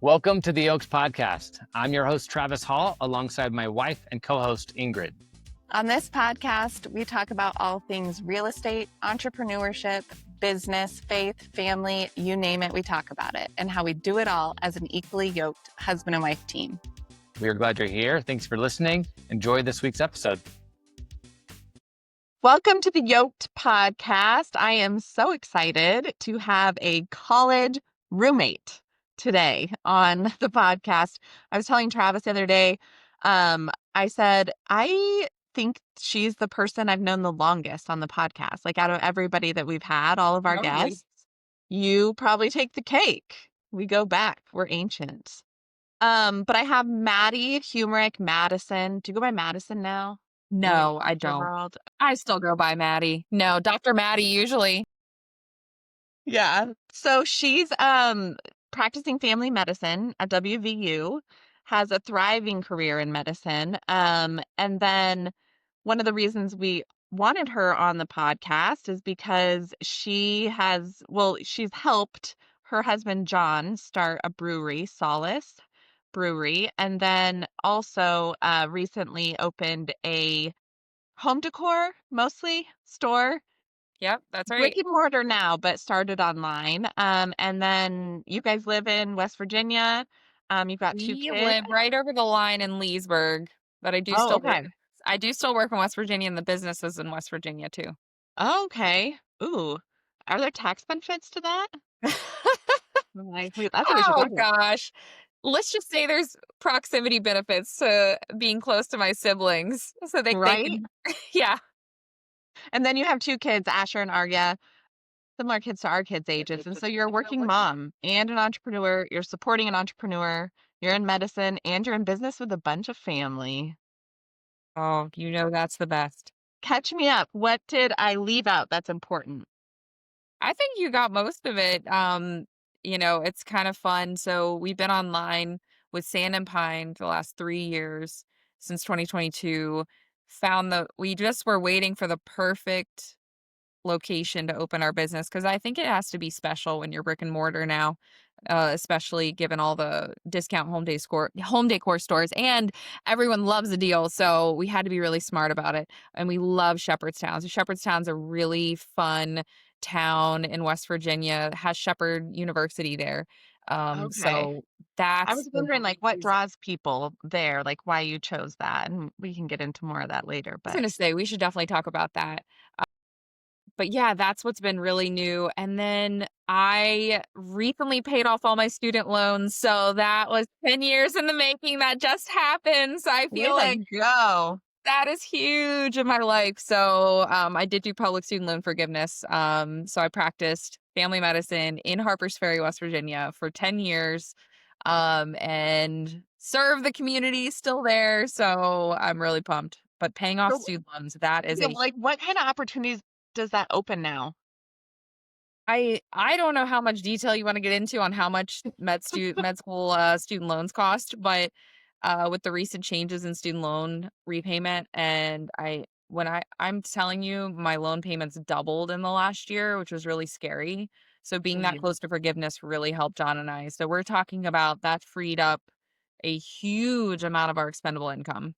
Welcome to the Oaks Podcast. I'm your host, Travis Hall, alongside my wife and co-host, Ingrid. On this podcast, we talk about all things real estate, entrepreneurship, business, faith, family, you name it, we talk about it, and how we do it all as an equally yoked husband and wife team. We are glad you're here. Thanks for listening. Enjoy this week's episode. Welcome to the Yoked Podcast. I am so excited to have a college roommate today on the podcast. I was telling Travis the other day, I said, I think she's the person I've known the longest on the podcast. Like out of everybody that we've had, all of our guests, you probably take the cake. We go back. We're ancient. But I have Maddie Humerick, Madison. Do you go by Madison now? No, I don't. World? I still go by Maddie. No, Dr. Maddie usually. Yeah. So she's practicing family medicine at WVU, has a thriving career in medicine. And then one of the reasons we wanted her on the podcast is because she's helped her husband John start a brewery, Solace Brewery, and then also recently opened a home decor, mostly store. Yep, that's right. Brick-and-mortar now, but started online. And then you guys live in West Virginia. You've got two kids. We live right over the line in Leesburg, but I do still work in West Virginia, and the business is in West Virginia too. Oh, okay. Ooh, are there tax benefits to that? Gosh. Let's just say there's proximity benefits to being close to my siblings. So they can, yeah. And then you have two kids, Asher and Arya, similar kids to our kids' ages. And so you're a working mom and an entrepreneur. You're supporting an entrepreneur. You're in medicine and you're in business with a bunch of family. Oh, that's the best. Catch me up. What did I leave out that's important? I think you got most of it. It's kind of fun. So we've been online with Sand and Pine for the last 3 years since 2022. We just were waiting for the perfect location to open our business because I think it has to be special when you're brick and mortar now, especially given all the discount home decor stores, and everyone loves a deal. So we had to be really smart about it. And we love Shepherdstown. So Shepherdstown's a really fun town in West Virginia. It has Shepherd University there. So that's, I was wondering what draws people there, like why you chose that, and we can get into more of that later. But I was going to say we should definitely talk about that. But yeah, that's what's been really new. And then I recently paid off all my student loans. So that was 10 years in the making. That just happened. So I feel that is huge in my life. So I did do public student loan forgiveness. So I practiced family medicine in Harpers Ferry, West Virginia for 10 years and served the community still there. So I'm really pumped. But paying off student loans, that is what kind of opportunities does that open now? I don't know how much detail you want to get into on how much med school student loans cost, but with the recent changes in student loan repayment, and I'm telling you, my loan payments doubled in the last year, which was really scary. So being that close to forgiveness really helped John and I. So we're talking about that freed up a huge amount of our expendable income.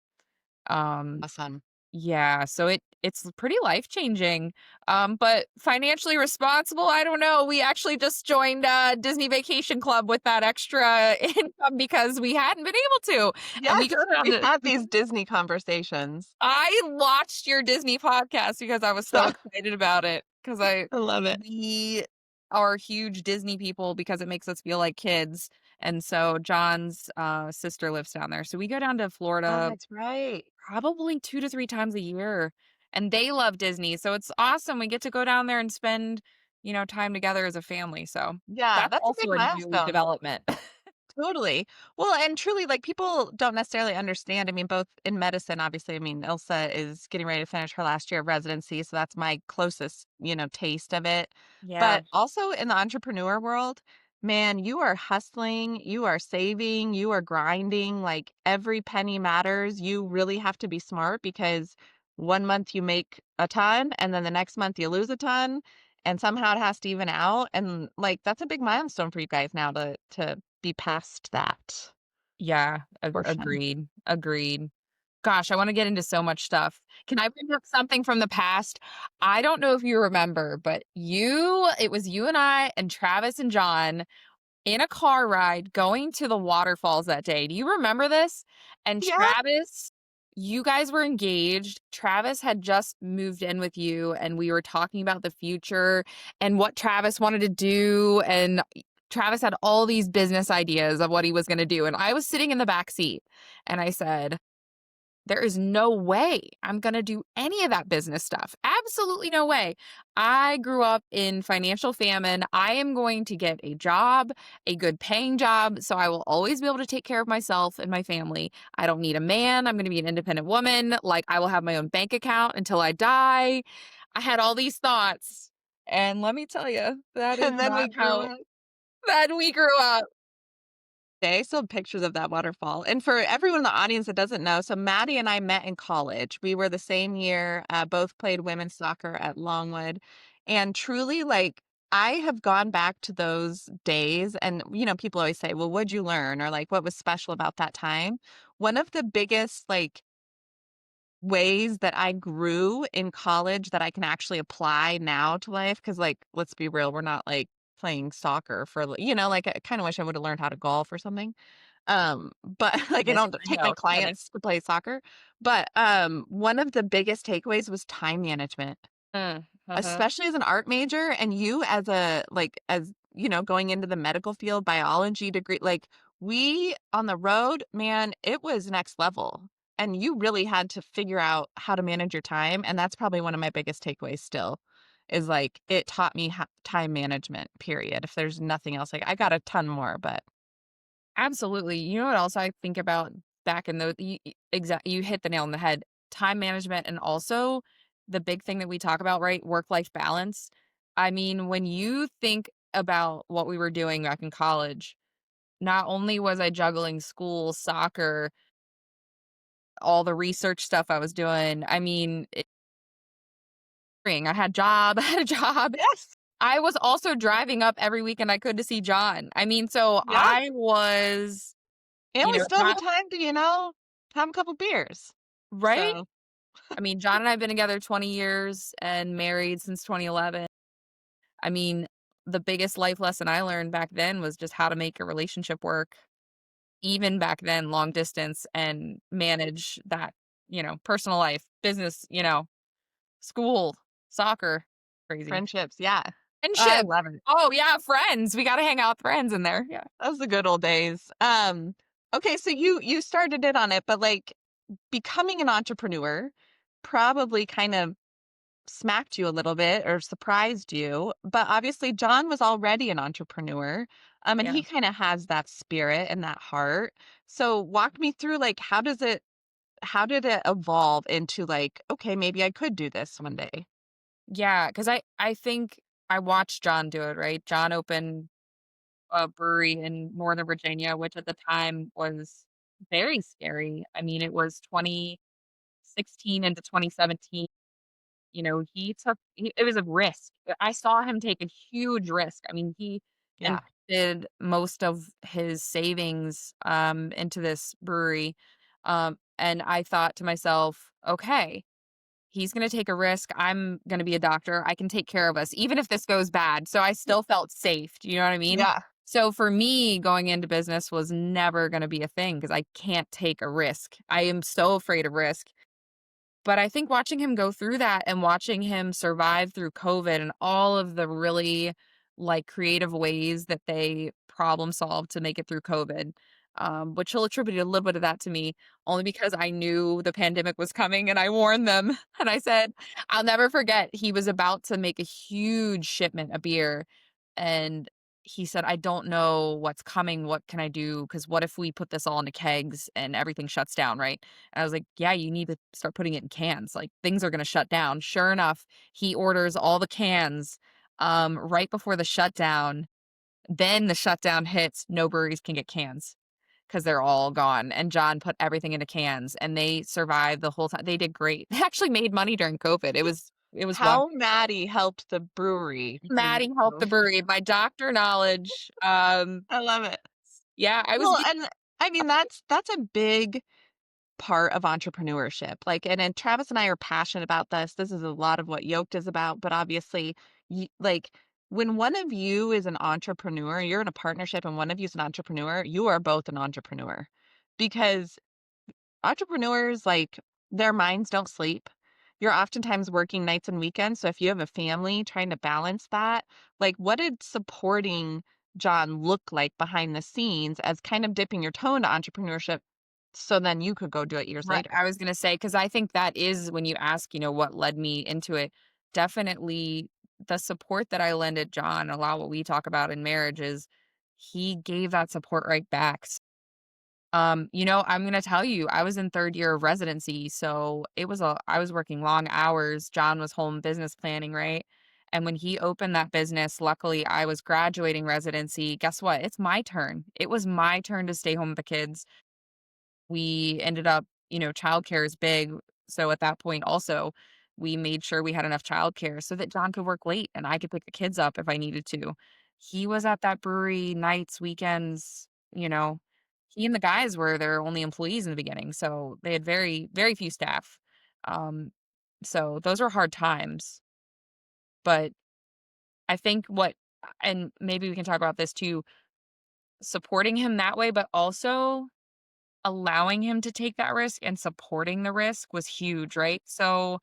Awesome. Yeah, so it's pretty life-changing, but financially responsible, I don't know. We actually just joined Disney Vacation Club with that extra income because we hadn't been able to. Yeah, we had these Disney conversations. I watched your Disney podcast because I was so excited about it because I love it. We are huge Disney people because it makes us feel like kids. And so John's sister lives down there. So we go down to Florida. Oh, that's right. Probably 2 to 3 times a year. And they love Disney. So it's awesome. We get to go down there and spend, time together as a family. So yeah, that's also a new development. Totally. Well, and truly, people don't necessarily understand. I mean, both in medicine, obviously, Ilsa is getting ready to finish her last year of residency. So that's my closest, taste of it. Yeah. But also in the entrepreneur world, man, you are hustling, you are saving, you are grinding, every penny matters. You really have to be smart because one month you make a ton and then the next month you lose a ton and somehow it has to even out. And that's a big milestone for you guys now to be past that Yeah, portion. agreed. Gosh, I wanna get into so much stuff. Can I bring up something from the past? I don't know if you remember, but it was you and I and Travis and John in a car ride going to the waterfalls that day. Do you remember this? And Yeah. Travis, you guys were engaged. Travis had just moved in with you, and we were talking about the future and what Travis wanted to do. And Travis had all these business ideas of what he was going to do. And I was sitting in the back seat, and I said, there is no way I'm going to do any of that business stuff. Absolutely no way. I grew up in financial famine. I am going to get a job, a good paying job, so I will always be able to take care of myself and my family. I don't need a man. I'm going to be an independent woman. Like, I will have my own bank account until I die. I had all these thoughts. And let me tell you, that is And then we not grew how up. that we grew up. I still have pictures of that waterfall. And for everyone in the audience that doesn't know, so Maddie and I met in college. We were the same year, both played women's soccer at Longwood. And truly, like, I have gone back to those days. And, people always say, well, what'd you learn? Or like, what was special about that time? One of the biggest, like, ways that I grew in college that I can actually apply now to life. Cause, like, let's be real, we're not like playing soccer for, like, I kind of wish I would have learned how to golf or something. But like, I Kidding. don't I take my know, kidding. clients to play soccer. But one of the biggest takeaways was time management, Uh-huh. especially as an art major, and you as a, like, as going into the medical field, biology degree. Like, we on the road, man, it was next level. And you really had to figure out how to manage your time. And that's probably one of my biggest takeaways still, is like, it taught me time management, period. If there's nothing else, like, I got a ton more, but Absolutely. You know what else I think about back in the you hit the nail on the head. Time management, and also the big thing that we talk about, right? Work-life balance. I mean, when you think about what we were doing back in college, not only was I juggling school, soccer, all the research stuff I was doing. I mean, I had job, I had a job. yes. I was also driving up every weekend I could to see John. I mean, so Yeah. I was, And we still have the not time to, have a couple beers. right? So I mean, John and I have been together 20 years and married since 2011. I mean, the biggest life lesson I learned back then was just how to make a relationship work, even back then, long distance, and manage that, personal life, business, school, soccer. Crazy. friendships, yeah. I Friendship. love it. Oh, yeah, friends. We gotta hang out with friends in there. Yeah. That was the good old days. Okay, so you started it on it, but like, becoming an entrepreneur probably kind of smacked you a little bit or surprised you. But obviously John was already an entrepreneur. And Yeah. he kind of has that spirit and that heart. So walk me through, like, how did it evolve into, like, okay, maybe I could do this one day? Yeah, because I think I watched John do it, right? John opened a brewery in Northern Virginia, which at the time was very scary. I mean, it was 2016 into 2017. It was a risk. I saw him take a huge risk. I mean, he Yeah. invested most of his savings into this brewery. And I thought to myself, okay, he's going to take a risk. I'm going to be a doctor. I can take care of us, even if this goes bad. So I still felt safe. Do you know what I mean? Yeah. So for me, going into business was never going to be a thing because I can't take a risk. I am so afraid of risk. But I think watching him go through that and watching him survive through COVID and all of the really, like, creative ways that they problem solved to make it through COVID, which he'll attribute a little bit of that to me, only because I knew the pandemic was coming and I warned them. And I said, I'll never forget, he was about to make a huge shipment of beer. And he said, I don't know what's coming. What can I do? Because what if we put this all into kegs and everything shuts down, right? And I was like, yeah, you need to start putting it in cans. Like, things are going to shut down. Sure enough, he orders all the cans right before the shutdown. Then the shutdown hits. No breweries can get cans because they're all gone. And John put everything into cans and they survived the whole time. They did great. They actually made money during COVID. It was How wonderful. Maddie helped the brewery through Maddie helped the COVID. brewery. My doctor knowledge. I love it. Yeah, I was Well, and I mean, that's a big part of entrepreneurship. Like, and Travis and I are passionate about this. This is a lot of what Yoked is about, but obviously, like when one of you is an entrepreneur, you're in a partnership and one of you is an entrepreneur, you are both an entrepreneur because entrepreneurs, like, their minds don't sleep. You're oftentimes working nights and weekends. So if you have a family trying to balance that, like, what did supporting John look like behind the scenes as kind of dipping your toe into entrepreneurship so then you could go do it years right. later? I was gonna say, because I think that is when you ask, what led me into it, definitely the support that I lended John, a lot what we talk about in marriage is he gave that support right back. I'm gonna tell you, I was in 3rd year of residency, so I was working long hours. John was home business planning, right? And when he opened that business, luckily I was graduating residency. Guess what? It's my turn. It was my turn to stay home with the kids. We ended up, childcare is big. So at that point also, we made sure we had enough childcare so that John could work late and I could pick the kids up if I needed to. He was at that brewery nights, weekends, you know. He and the guys were their only employees in the beginning. So they had very, very few staff. Um, so those were hard times. But I think and maybe we can talk about this too, supporting him that way, but also allowing him to take that risk and supporting the risk was huge, right? So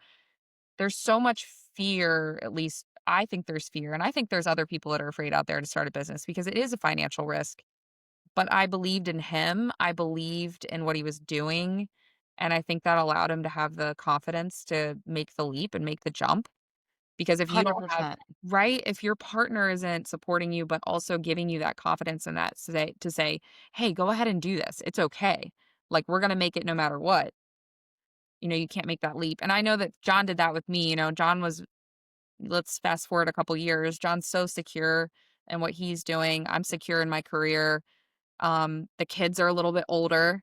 there's so much fear, at least I think there's fear, and I think there's other people that are afraid out there to start a business because it is a financial risk. But I believed in him, I believed in what he was doing, and I think that allowed him to have the confidence to make the leap and make the jump. Because if you don't have 100%. right? If your partner isn't supporting you, but also giving you that confidence and that say, "Hey, go ahead and do this. It's okay. Like, we're gonna make it no matter what." You can't make that leap. And I know that John did that with me. John was let's fast forward a couple years. John's so secure in what he's doing. I'm secure in my career. The kids are a little bit older.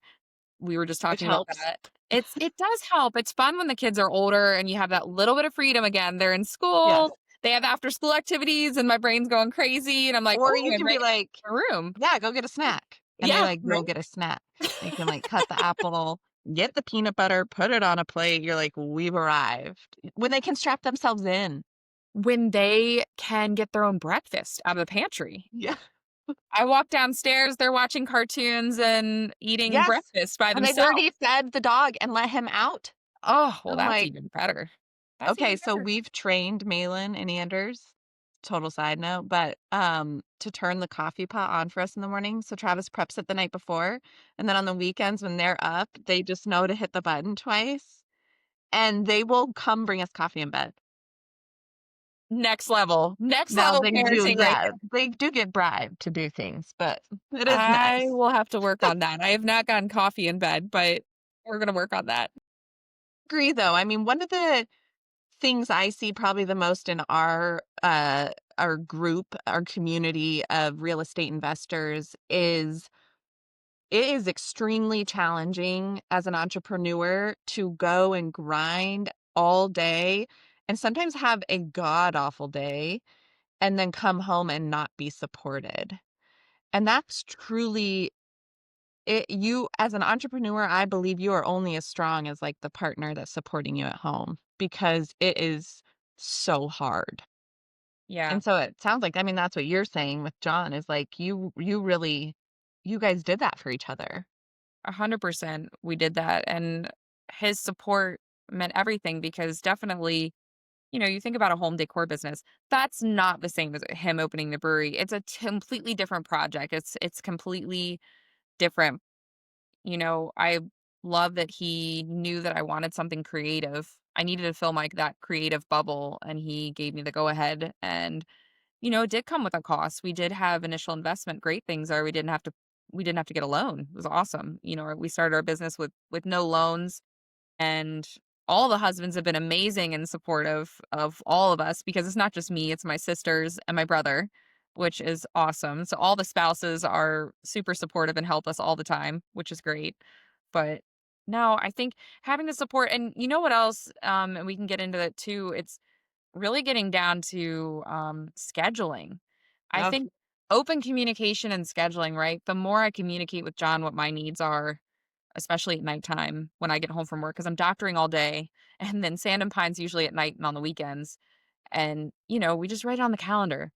We were just Which talking about helps. that. It does help. It's fun when the kids are older and you have that little bit of freedom again. They're in Yes. school, they have after school activities, and my brain's going crazy. And I'm like, Or oh, you I'm can be ready like, to my room. "Yeah, go get a snack." And they, Yeah, like, right. go get a snack. They can, like, cut the apple, get the peanut butter, put it on a plate. You're like, "We've arrived." When they can strap themselves in. When they can get their own breakfast out of the pantry. Yeah. I walk downstairs, they're watching cartoons and eating Yes. breakfast by And they've themselves. already fed the dog and let him out. Oh, well, I'm that's like, even better. That's okay, even so better. we've trained Malin and Anders, total side note, but, to turn the coffee pot on for us in the morning, so Travis preps it the night before, and then on the weekends when they're up, they just know to hit the button twice, and they will come bring us coffee in bed. Next level. Next Now level they do, parenting right yeah, there. they do get bribed to do things, but it is I nice. will have to work on that. I have not gotten coffee in bed, but we're gonna work on that. Agree, though. I mean, one of the things I see probably the most in our group, our community of real estate investors is it is extremely challenging as an entrepreneur to go and grind all day and sometimes have a god awful day and then come home and not be supported. And that's truly it. You, as an entrepreneur, I believe you are only as strong as like the partner that's supporting you at home because it is so hard. Yeah, And so it sounds like, I mean, that's what you're saying with John is like you really you guys did that for each other. 100% we did that, and his support meant everything because definitely, you think about a home decor business, that's not the same as him opening the brewery. It's a completely different project. It's completely different. I love that he knew that I wanted something creative. I needed to fill that creative bubble, and he gave me the go ahead. And it did come with a cost. We did have initial investment. Great things are we didn't have to get a loan. It was awesome. We started our business with no loans, and all the husbands have been amazing and supportive of all of us because it's not just me, it's my sisters and my brother, which is awesome. So all the spouses are super supportive and help us all the time, which is great. But no, I think having the support, and you know what else, and we can get into that too, it's really getting down to scheduling. I Of think open communication and scheduling, right? The more I communicate with John what my needs are, especially at nighttime when I get home from work, because I'm doctoring all day, and then Sand and Pine's usually at night and on the weekends. And, we just write it on the calendar.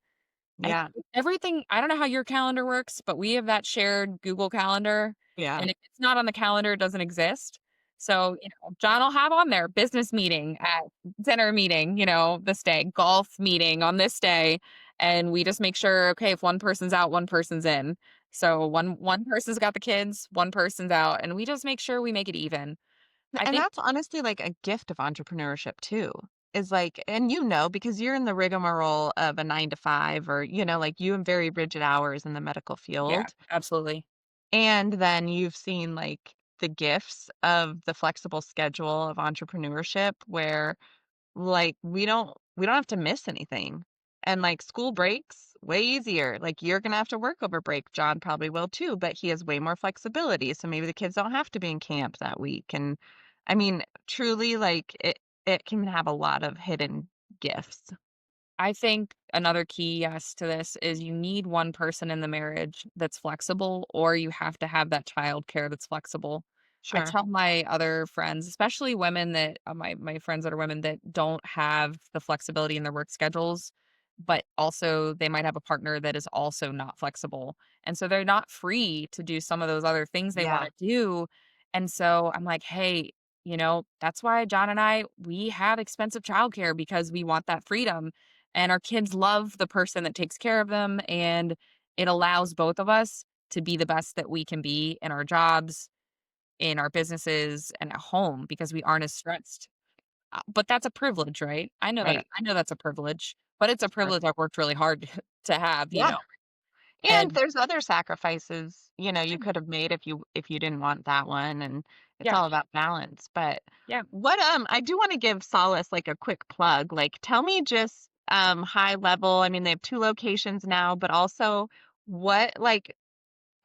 And Yeah. everything I don't know how your calendar works, but we have that shared Google Calendar, Yeah. and if it's not on the calendar, it doesn't exist. So, John will have on there business meeting at dinner meeting, this day, golf meeting on this day, and we just make sure, okay, if one person's out, one person's in. So one person's got the kids, one person's out, and we just make sure we make it even. I And think that's honestly like a gift of entrepreneurship too. Is like, and because you're in the rigmarole of a 9 to 5 or, like you have very rigid hours in the medical yeah, field. absolutely. And then you've seen like the gifts of the flexible schedule of entrepreneurship where like we don't have to miss anything. And like school breaks way easier. Like you're gonna have to work over break. John probably will too, but he has way more flexibility. So maybe the kids don't have to be in camp that week. And I mean, truly like it can have a lot of hidden gifts. I think another key, yes, to this is you need one person in the marriage that's flexible, or you have to have that childcare that's flexible. I Sure. tell my other friends, especially women that my friends that are women that don't have the flexibility in their work schedules, but also they might have a partner that is also not flexible. And so they're not free to do some of those other things they want Yeah. to do. And so I'm like, hey, that's why John and we have expensive childcare because we want that freedom and our kids love the person that takes care of them, and it allows both of us to be the best that we can be in our jobs, in our businesses, and at home because we aren't as stressed. But that's a privilege, right? Right. I know that's a privilege, but it's a Sure. privilege I've worked really hard to have, Yeah. And and there's other sacrifices, you could have made if you didn't want that one, and it's yeah, all about balance. But yeah. what I do want to give Solace like a quick plug. Like tell me just high level. I mean, they have two locations now, but also what like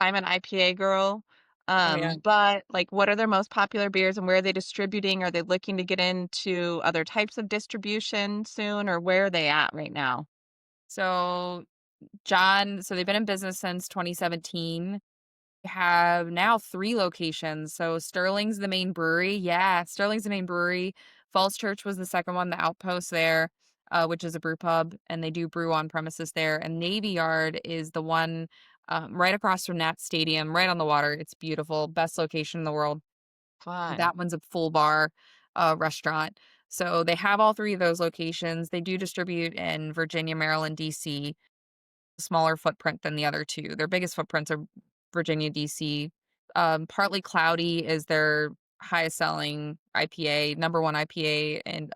I'm an IPA girl. Oh, yeah. But like what are their most popular beers and where are they distributing? Are they looking to get into other types of distribution soon, or where are they at right now? So, so they've been in business since 2017. Have now 3 locations. So Sterling's the main brewery. Yeah, Sterling's the main brewery. Falls Church was the second one, the Outpost there, which is a brew pub, and they do brew on premises there. And Navy Yard is the one right across from Nat Stadium, right on the water. It's beautiful, best location in the world. Fun. That one's a full bar restaurant. So they have all 3 of those locations. They do distribute in Virginia, Maryland, DC, smaller footprint than the other 2. Their biggest footprints are Virginia, DC. Partly Cloudy is their highest selling IPA, number 1 IPA and,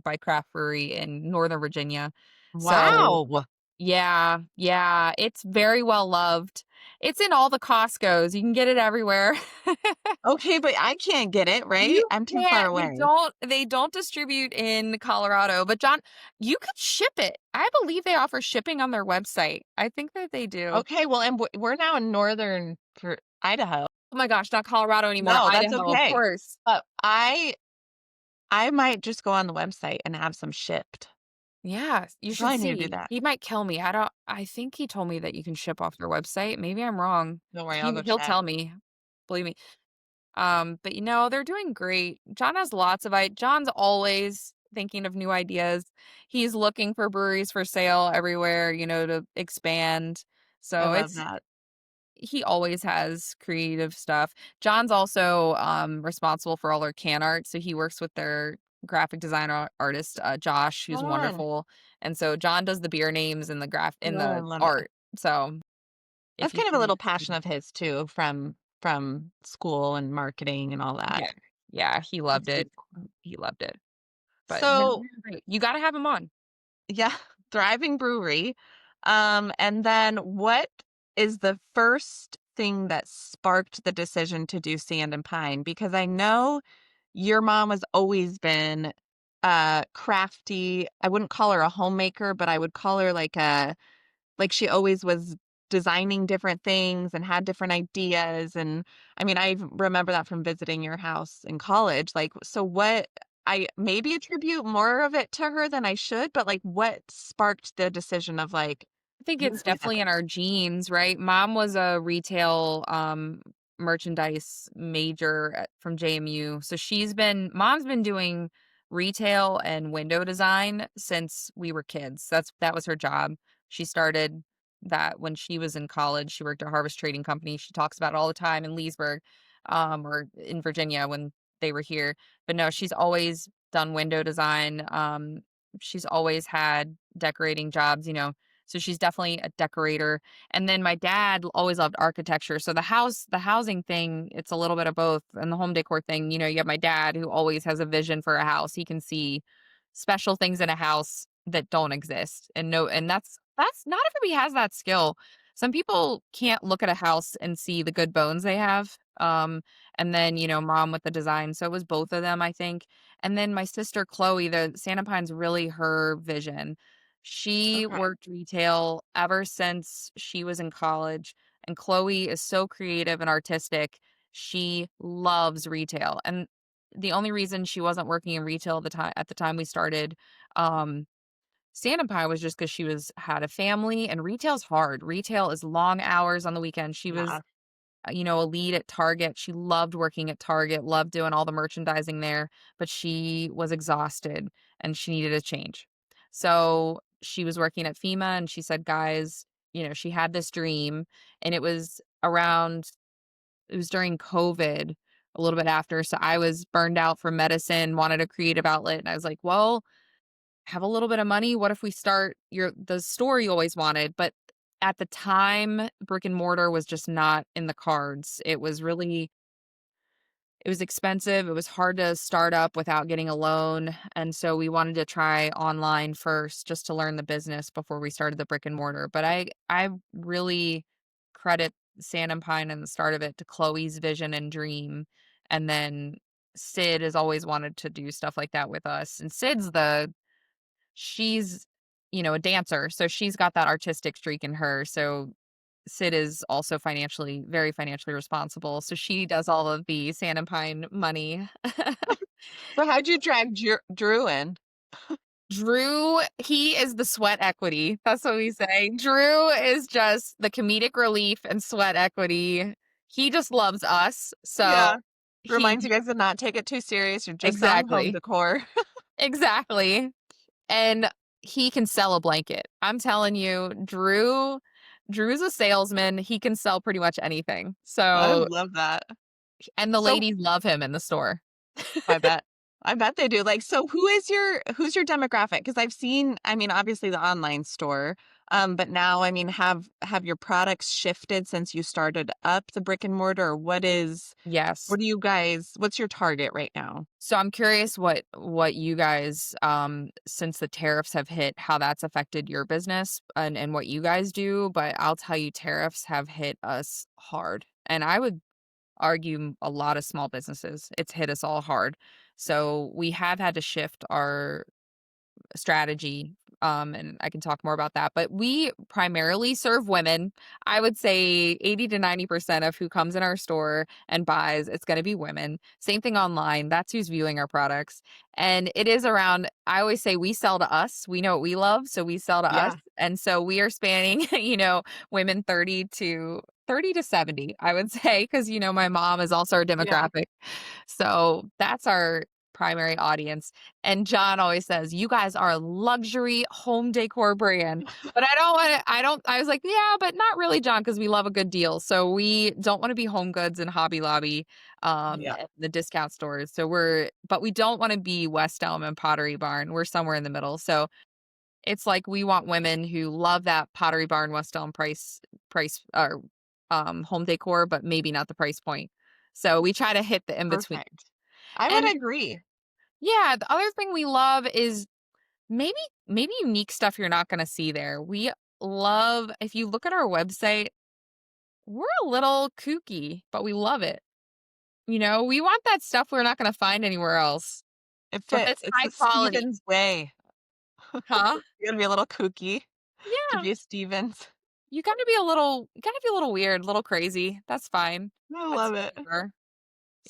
by craft brewery in Northern Virginia. So, Wow. yeah, yeah, it's very well loved. It's in all the Costcos. You can get it everywhere. Okay, but I can't get it, right? You I'm too far can't. away. They don't distribute in Colorado, but John, you could ship it. I believe they offer shipping on their website. I think that they do. Okay, well, and we're now in northern for Idaho. Oh my gosh, not Colorado anymore, No, that's Idaho, of okay. course. But I might just go on the website and have some shipped. Yeah, you I should probably need to do see. that. He might kill me. I think he told me that you can ship off their website. Maybe I'm wrong. Don't worry, I'll go He'll check. tell me. Believe me. But they're doing great. John's always thinking of new ideas. He's looking for breweries for sale everywhere, to expand. I So love that. he always has creative stuff. John's also responsible for all their can art. So he works with their graphic designer artist, Josh, who's Fun. wonderful. And so John does the beer names and in Oh, I the love it. art. So if That's you kind of a see little passion of his too, from school and marketing and all that. yeah. Yeah, he loved That's it. super cool. He loved it. But no, So they're great. You gotta have him on. yeah, thriving brewery. And then what is the first thing that sparked the decision to do Sand and Pine? Because I know your mom has always been crafty. I wouldn't call her a homemaker, but I would call her like she always was designing different things and had different ideas. And I mean, I remember that from visiting your house in college. Like, so what I maybe attribute more of it to her than I should, but like what sparked the decision of like, I think it's definitely in our genes, right? Mom was a retail merchandise major from JMU. So mom's been doing retail and window design since we were kids. That was her job. She started that when she was in college. She worked at Harvest Trading Company. She talks about it all the time in Leesburg, or in Virginia when they were here. But no, she's always done window design. She's always had decorating jobs, so she's definitely a decorator. And then my dad always loved architecture. So the housing thing, it's a little bit of both. And the home decor thing, you have my dad who always has a vision for a house. He can see special things in a house that don't exist. And that's not everybody has that skill. Some people can't look at a house and see the good bones they have. And then, mom with the design. So it was both of them, I think. And then my sister Chloe, the Santa Pine's really her vision. She Okay. worked retail ever since she was in college, and Chloe is so creative and artistic. She loves retail, and the only reason she wasn't working in retail at the time we started, um, Stand Pie was just because she had a family, and retail's hard. Retail is long hours on the weekend. She was Yeah. a lead at Target. She loved working at Target, loved doing all the merchandising there, but she was exhausted and she needed a change. So she was working at FEMA and she said, guys, she had this dream, and it was during COVID, a little bit after. So I was burned out from medicine, wanted a creative outlet. And I was like, well, have a little bit of money. What if we start the store you always wanted? But at the time, brick and mortar was just not in the cards. It was expensive. It was hard to start up without getting a loan. And so we wanted to try online first just to learn the business before we started the brick and mortar. But I really credit Sand and Pine and the start of it to Chloe's vision and dream. And then Sid has always wanted to do stuff like that with us. And she's, a dancer. So she's got that artistic streak in her. So Sid is also very financially responsible. So she does all of the Sand and Pine money. So how'd you drag Drew in? Drew, he is the sweat equity. That's what we say. Drew is just the comedic relief and sweat equity. He just loves us. So Yeah. he Reminds you guys to not take it too serious. You're just selling home exactly. decor. Exactly. And he can sell a blanket. I'm telling you, Drew's a salesman. He can sell pretty much anything. I So, love that. and the So ladies love him in the store. I bet. I bet they do. Like, so who's your demographic? Because I've seen, I mean, obviously the online store, but now, I mean, have your products shifted since you started up the brick and mortar? Or Yes. what's your target right now? So I'm curious what you guys, since the tariffs have hit, how that's affected your business and what you guys do. But I'll tell you, tariffs have hit us hard. And I would argue a lot of small businesses. It's hit us all hard. So we have had to shift our strategy, and I can talk more about that, but we primarily serve women. I would say 80 to 90% of who comes in our store and buys, it's going to be women. Same thing online. That's who's viewing our products. And it is around, I always say we sell to us. We know what we love, so we sell to us. Yeah. And so we are spanning, women 30 to 70, I would say, because my mom is also our Yeah. demographic. So that's our primary audience. And John always says, "You guys are a luxury home decor brand." But I was like, "Yeah, but not really, John, because we love a good deal." So we don't want to be Home Goods and Hobby Lobby, Yeah. and the discount stores. But we don't want to be West Elm and Pottery Barn. We're somewhere in the middle. So it's like we want women who love that Pottery Barn, West Elm price or home decor, but maybe not the price point. So we try to hit the in between. Perfect. I would And agree. yeah, the other thing we love is maybe unique stuff you're not gonna see there. We love if you look at our website, we're a little kooky, but we love it. We want that stuff we're not gonna find anywhere else, It but it's fits. It's high the quality. Stevens way. Huh? You're gonna be a little kooky to Yeah. be a Stevens. You gotta be a little weird, a little crazy. That's fine. I That's love who it. we are,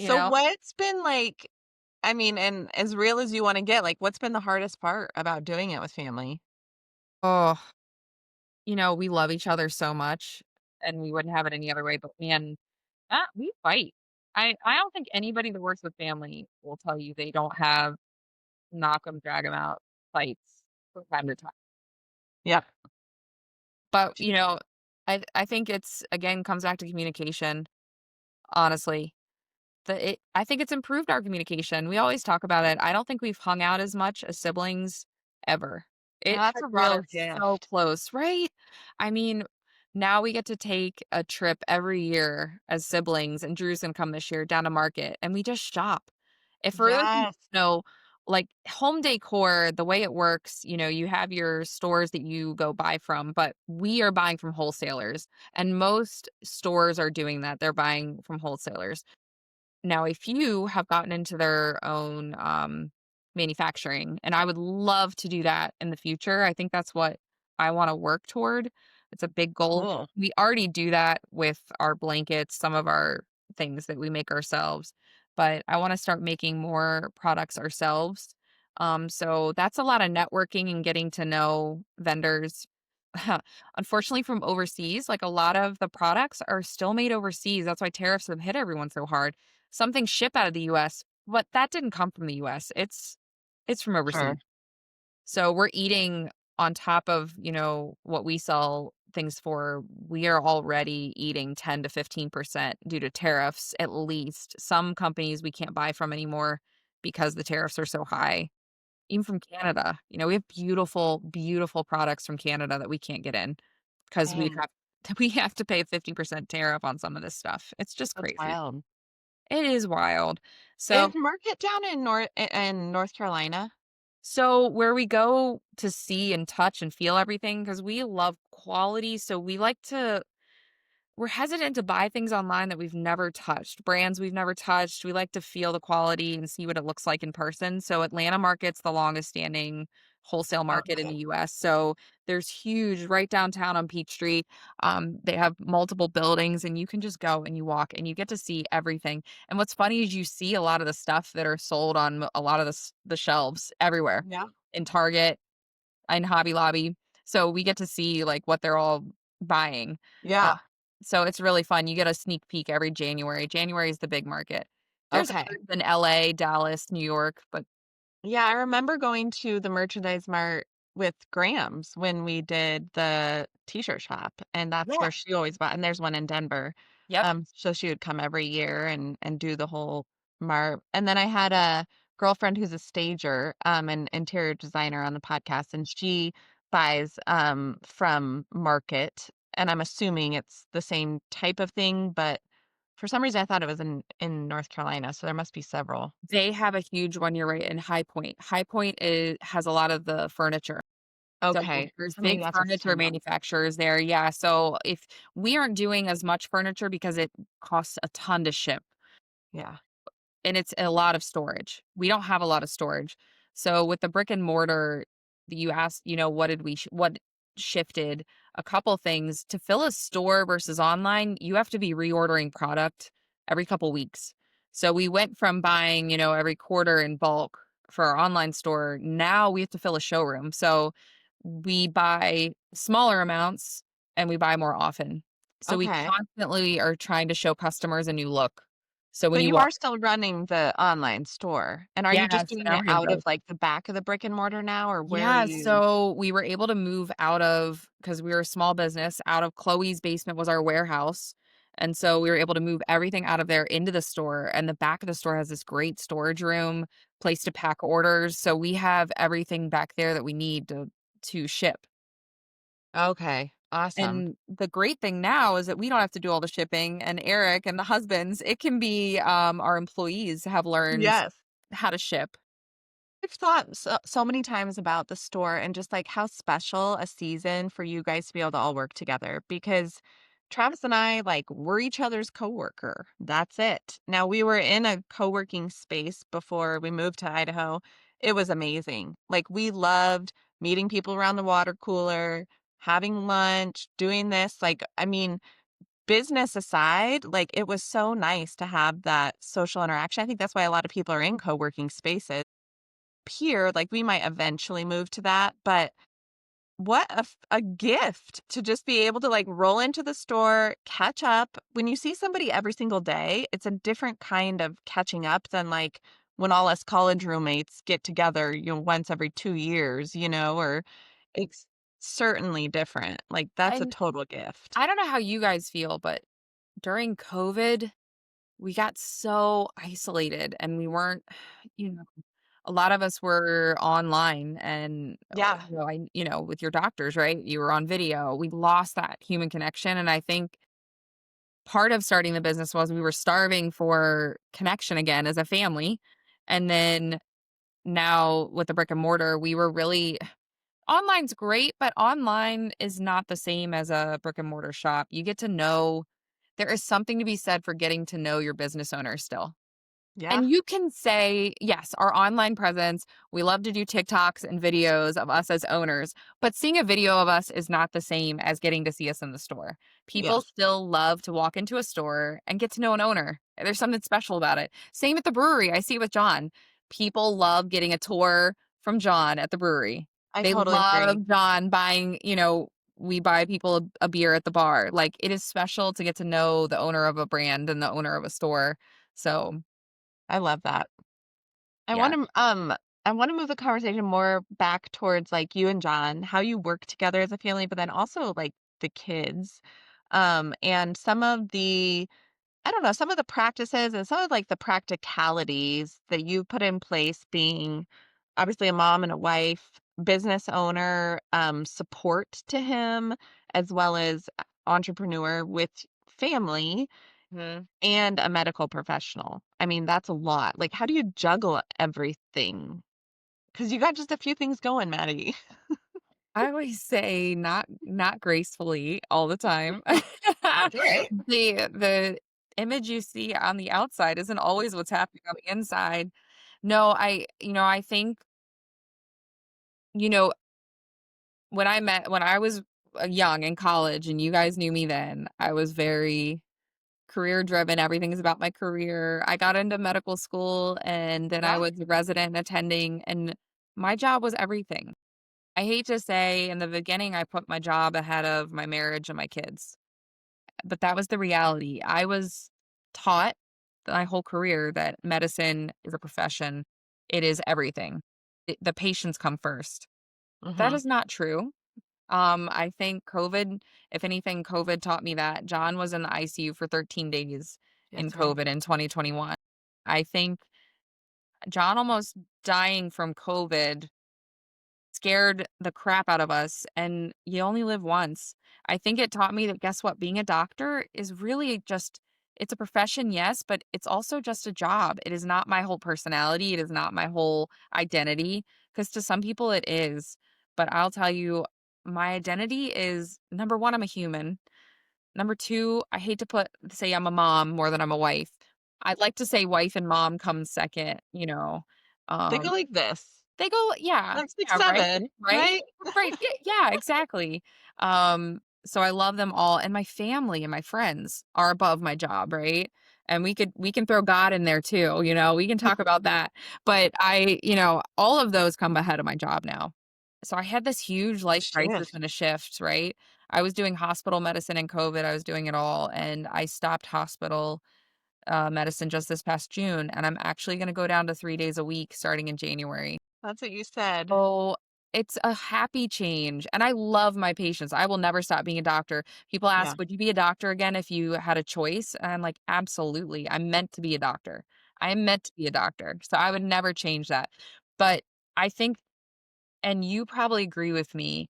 you So know? what's been like, I mean, and as real as you want to get, like what's been the hardest part about doing it with family? Oh. we love each other so much and we wouldn't have it any other way, but man, we fight. I don't think anybody that works with family will tell you they don't have knock 'em, drag 'em out fights from time to time. Yep. But, I think it's again comes back to communication, honestly. I think it's improved our communication. We always talk about it. I don't think we've hung out as much as siblings ever. It That's has a brought real us so gift. close, right? I mean, now we get to take a trip every year as siblings, and Drew's gonna come this year down to market, and we just shop. If for those who don't Yes. know, like home decor, the way it works, you have your stores that you go buy from, but we are buying from wholesalers, and most stores are doing that. They're buying from wholesalers. Now, a few have gotten into their own, manufacturing, and I would love to do that in the future. I think that's what I wanna work toward. It's a big goal. Cool. We already do that with our blankets, some of our things that we make ourselves, but I wanna start making more products ourselves. So that's a lot of networking and getting to know vendors. Unfortunately, from overseas, like, a lot of the products are still made overseas. That's why tariffs have hit everyone so hard. Some things ship out of the US, but that didn't come from the US. It's from Sure. overseas. So we're eating on top of, what we sell things for. We are already eating 10 to 15% due to tariffs, at least. Some companies we can't buy from anymore because the tariffs are so high. Even from Canada, we have beautiful, beautiful products from Canada that we can't get in because we Dang, have we have to pay a 50% tariff on some of this stuff. It's just that's crazy. wild. It is wild. Is So Market down in North Carolina? so where we go to see and touch and feel everything, because we love quality, so we're hesitant to buy things online that we've never touched, brands we've never touched. We like to feel the quality and see what it looks like in person. So Atlanta Market's the longest standing wholesale market in Okay. the US. So there's huge right downtown on Peachtree. They have multiple buildings and you can just go and you walk and you get to see everything. And what's funny is you see a lot of the stuff that are sold on a lot of the shelves everywhere Yeah. in Target and Hobby Lobby. So we get to see like what they're all buying. Uh, Yeah. so it's really fun. You get a sneak peek every January. January is the big market. There's Okay. others in LA, Dallas, New York, but Yeah, I remember going to the merchandise mart with Grams when we did the t-shirt shop, and that's yeah. where she always bought, and there's one in Denver. Yep. So she would come every year and do the whole mart. And then I had a girlfriend who's a stager, and interior designer on the podcast, and she buys from Market, and I'm assuming it's the same type of thing, but for some reason I thought it was in North Carolina, so there must be several. They have a huge one, you're right, in High Point. High Point has a lot of the furniture. So Okay. there's So maybe big that's what's the furniture same one. manufacturers there. Yeah. So if we aren't doing as much furniture because it costs a ton to ship. Yeah. And it's a lot of storage. We don't have a lot of storage. So with the brick and mortar, you asked, what did what shifted a couple things to fill a store versus online, you have to be reordering product every couple weeks. So we went from buying, every quarter in bulk for our online store. Now we have to fill a showroom. So we buy smaller amounts and we buy more often. So we Okay. constantly are trying to show customers a new look. So when But you you walk are still running the online store, and are you yeah, just so doing now it we're doing out of, both. like, the back of the brick and mortar now, or where are Yeah, you? so we were able to move out of because we were a small business, out of Chloe's basement was our warehouse, and so we were able to move everything out of there into the store, and the back of the store has this great storage room, place to pack orders, so we have everything back there that we need to ship. Okay, awesome. And the great thing now is that we don't have to do all the shipping, and Eric and the husbands, it can be, our employees have learned Yes. how to ship. I've thought so many times about the store and just, like, how special a season for you guys to be able to all work together because Travis and I, like, we're each other's coworker. That's it. Now, we were in a co-working space before we moved to Idaho. It was amazing. Like, we loved meeting people around the water cooler, having lunch, doing this. Like, I mean, business aside, like, it was so nice to have that social interaction. I think that's why a lot of people are in co-working spaces. Here, like, we might eventually move to that, but what a gift to just be able to like roll into the store, catch up. When you see somebody every single day, it's a different kind of catching up than like when all us college roommates get together, once every 2 years, or it's certainly different. Like that's a And total gift. I don't know how you guys feel, but during COVID, we got so isolated and we weren't, you know, a lot of us were online and, Yeah. with your doctors, right? You were on video. We lost that human connection. And I think part of starting the business was we were starving for connection again as a family. And then now with the brick and mortar, we were really online's great, but online is not the same as a brick and mortar shop. You get to know there is something to be said for getting to know your business owner still. Yeah. And you can say, yes, our online presence, we love to do TikToks and videos of us as owners, but seeing a video of us is not the same as getting to see us in the store. People Yes. still love to walk into a store and get to know an owner. There's something special about it. Same at the brewery. I see it with John. People love getting a tour from John at the brewery. I They totally agree. love John buying, we buy people a beer at the bar. Like it is special to get to know the owner of a brand and the owner of a store. So, I love that. I want yeah. to I want to move the conversation more back towards like you and John, how you work together as a family, but then also like the kids. And some of the I don't know, some of the practices and some of like the practicalities that you put in place being obviously a mom and a wife, business owner, support to him, as well as entrepreneur with family Mhm. and a medical professional. I mean, that's a lot. Like, how do you juggle everything? Because you got just a few things going, Maddie. I always say not gracefully all the time. Okay. The image you see on the outside isn't always what's happening on the inside. No, I think, you know, when I was, young in college and you guys knew me then, I was very career driven. Everything is about my career. I got into medical school and then I Yeah. was a resident attending and my job was everything. I hate to say in the beginning, I put my job ahead of my marriage and my kids, but that was the reality. I was taught my whole career that medicine is a profession. It is everything. The patients come first. That Hmm. is not true. I think COVID, if anything, COVID taught me that. John was in the ICU for 13 days in That's right. COVID in 2021. I think John almost dying from COVID scared the crap out of us, and you only live once. I think it taught me that guess what? Being a doctor is really just it's a profession, yes, but it's also just a job. It is not my whole personality. It is not my whole identity. Because to some people it is. But I'll tell you, my identity is number one, I'm a human. Number two, I hate to say I'm a mom more than I'm a wife. I'd like to say wife and mom come second, you know. They go Um, like this. they go yeah, Like six, yeah, right, seven, right, right? right, yeah, exactly. So I love them all, and my family and my friends are above my job, right? And we can throw God in there too, we can talk about that, but all of those come ahead of my job now. So I had this huge life crisis Shift. and a shift, right? I was doing hospital medicine in COVID, I was doing it all, and I stopped hospital, medicine just this past June, and I'm actually gonna go down to 3 days a week starting in January. That's what you said. Oh, it's a happy change, and I love my patients. I will never stop being a doctor. People Yeah. ask, "Would you be a doctor again if you had a choice?" And I'm like, "Absolutely. I'm meant to be a doctor. I am meant to be a doctor." So I would never change that. But I think and you probably agree with me,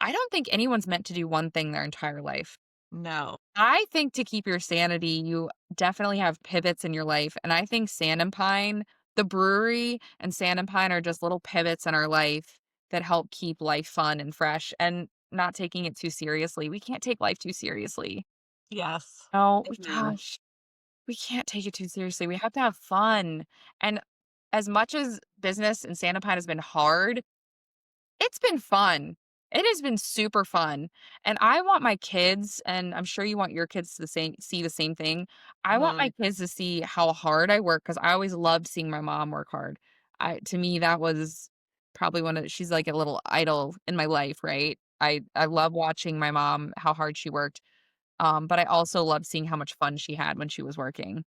I don't think anyone's meant to do one thing their entire life. No. I think to keep your sanity, you definitely have pivots in your life, and I think Sand and Pine, the brewery and Sand and Pine are just little pivots in our life that help keep life fun and fresh and not taking it too seriously. We can't take life too seriously. Yes. No, Agreed. gosh, we can't take it too seriously. We have to have fun. And as much as business in Sand and Pine has been hard, it's been fun. It has been super fun, and I want my kids, and I'm sure you want your kids to see the same thing. I want my Mhm. kids to see how hard I work because I always loved seeing my mom work hard. I to me, that was probably she's like a little idol in my life, right? I love watching my mom, how hard she worked. But I also love seeing how much fun she had when she was working.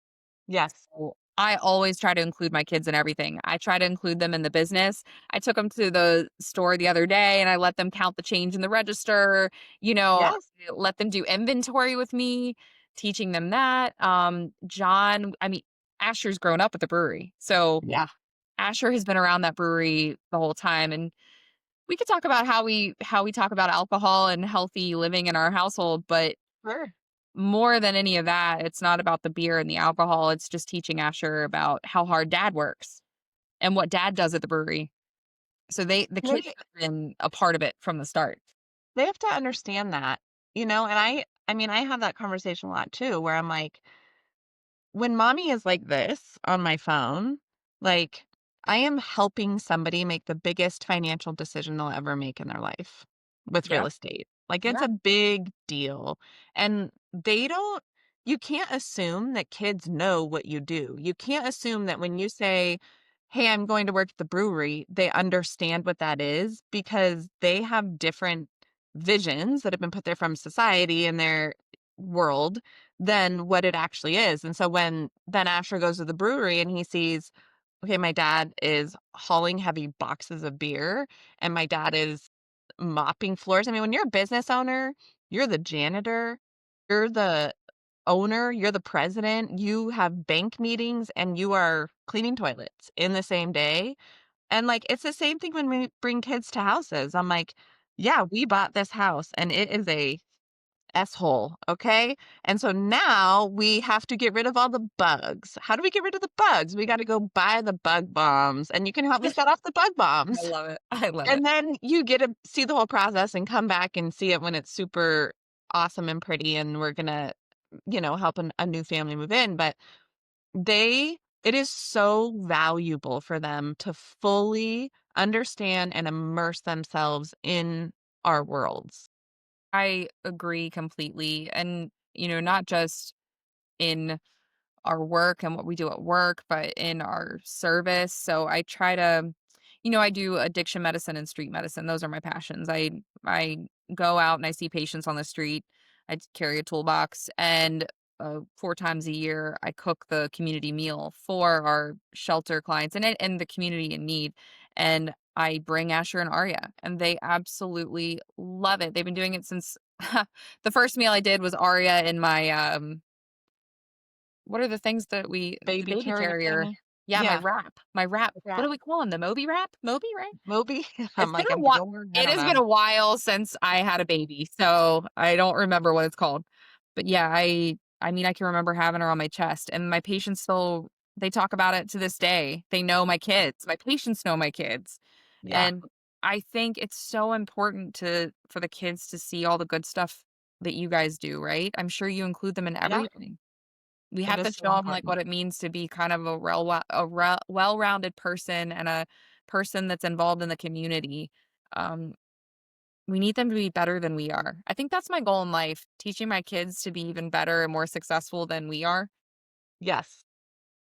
Yes. So I always try to include my kids in everything. I try to include them in the business. I took them to the store the other day and I let them count the change in the register, Yes. let them do inventory with me, teaching them that. Asher's grown up at the brewery. So Yeah. Asher has been around that brewery the whole time, and we could talk about how we talk about alcohol and healthy living in our household, but Sure. more than any of that, it's not about the beer and the alcohol. It's just teaching Asher about how hard dad works and what dad does at the brewery. So the kids They have been a part of it from the start. they have to understand that, and I mean, I have that conversation a lot too, where I'm like, when mommy is like this on my phone, like, I am helping somebody make the biggest financial decision they'll ever make in their life with real Yeah. estate. Like, it's Yeah. a big deal. And you can't assume that kids know what you do. You can't assume that when you say, "Hey, I'm going to work at the brewery," they understand what that is, because they have different visions that have been put there from society and their world than what it actually is. And so when then Asher goes to the brewery and he sees, okay, my dad is hauling heavy boxes of beer and my dad is mopping floors. I mean, when you're a business owner, you're the janitor, you're the owner, you're the president, you have bank meetings and you are cleaning toilets in the same day. And like, it's the same thing when we bring kids to houses. I'm like, yeah, we bought this house and it is a S-hole, okay? And so now we have to get rid of all the bugs. How do we get rid of the bugs? We gotta go buy the bug bombs, and you can help me set off the bug I bombs. love it. I love it. And then you get to see the whole process and come back and see it when it's super awesome and pretty, and we're gonna, help a new family move in. But it is so valuable for them to fully understand and immerse themselves in our worlds. I agree completely. And, not just in our work and what we do at work, but in our service. So I try to, I do addiction medicine and street medicine. Those are my passions. I go out and I see patients on the street. Carry a toolbox, and 4 times a year I cook the community meal for our shelter clients and the community in need. And I bring Asher and Arya, and they absolutely love it. They've been doing it since the first meal I did was Arya in my what are the things that the Baby baby carrier carrier. thingy. Yeah, my Yeah, wrap. My wrap. the What wrap. do we call them? The Moby wrap? Moby, right? Moby? I'm It's been like, a I'm while. going I It don't has know. been a while since I had a baby, so I don't remember what it's called. But yeah, I mean, I can remember having her on my chest, and my patients still they talk about it to this day. They know my kids. My patients know my kids. Yeah. And I think it's so important for the kids to see all the good stuff that you guys do, right? I'm sure you include them in Yeah, everything. We it have is to so show them, like, important. what it means to be kind of well-rounded person and a person that's involved in the community. Um, we need them to be better than we are. I think that's my goal in life, teaching my kids to be even better and more successful than we are. Yes.